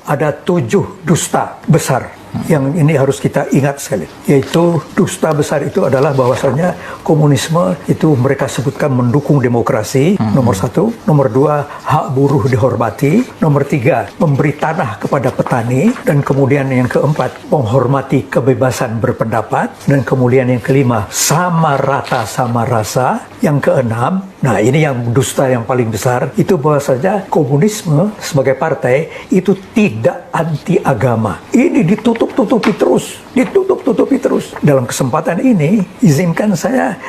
Ada 7 dusta besar yang ini harus kita ingat sekali, yaitu dusta besar itu adalah bahwasanya komunisme itu mereka sebutkan mendukung demokrasi, nomor 1, nomor 2 hak buruh dihormati, nomor 3 memberi tanah kepada petani, dan kemudian yang keempat menghormati kebebasan berpendapat, dan kemudian yang kelima sama rata sama rasa, yang keenam, nah ini yang dusta yang paling besar, itu bahwasanya komunisme sebagai partai itu tidak anti agama. Ini ditutup-tutupi terus. Dalam kesempatan ini, izinkan saya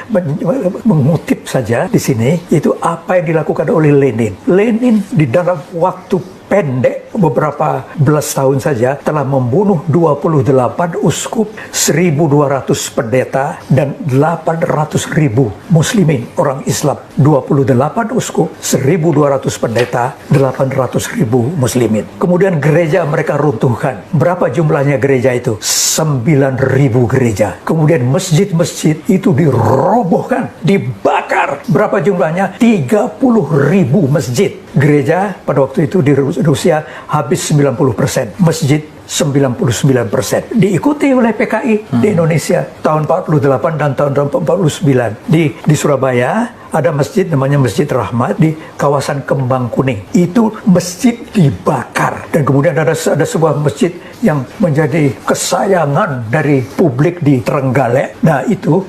mengutip saja di sini, itu apa yang dilakukan oleh Lenin. Lenin di dalam waktu pendek beberapa belas tahun saja telah membunuh 28 uskup, 1.200 pendeta, dan 800.000 muslimin, orang Islam. 28 uskup, 1.200 pendeta, 800.000 muslimin. Kemudian gereja mereka runtuhkan. Berapa jumlahnya gereja itu? 9.000 gereja. Kemudian masjid-masjid itu dirobohkan, dibakar. Berapa jumlahnya? 30.000 masjid. Gereja pada waktu itu di Rusia habis 90%, masjid 99%. Diikuti oleh PKI di Indonesia tahun 48 dan tahun 49. Di Surabaya ada masjid namanya Masjid Rahmat di kawasan Kembang Kuning. Itu masjid dibakar. Dan kemudian ada sebuah masjid yang menjadi kesayangan dari publik di Trenggalek. Nah itu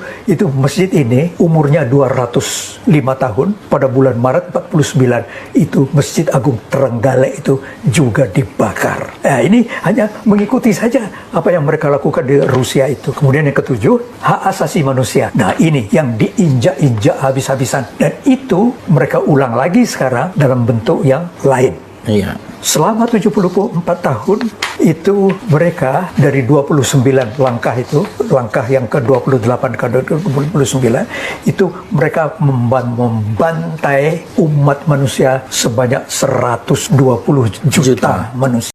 masjid ini umurnya 205 tahun. Pada bulan Maret 49 itu Masjid Agung Trenggalek itu juga dibakar. Nah ini hanya mengikuti saja apa yang mereka lakukan di Rusia itu. Kemudian yang ketujuh, hak asasi manusia. Nah ini yang diinjak-injak habis-habisan. Dan itu mereka ulang lagi sekarang dalam bentuk yang lain. Iya. Selama 74 tahun itu mereka dari 29 langkah itu, langkah yang ke-28 ke 29 itu mereka membantai umat manusia sebanyak 120 juta manusia.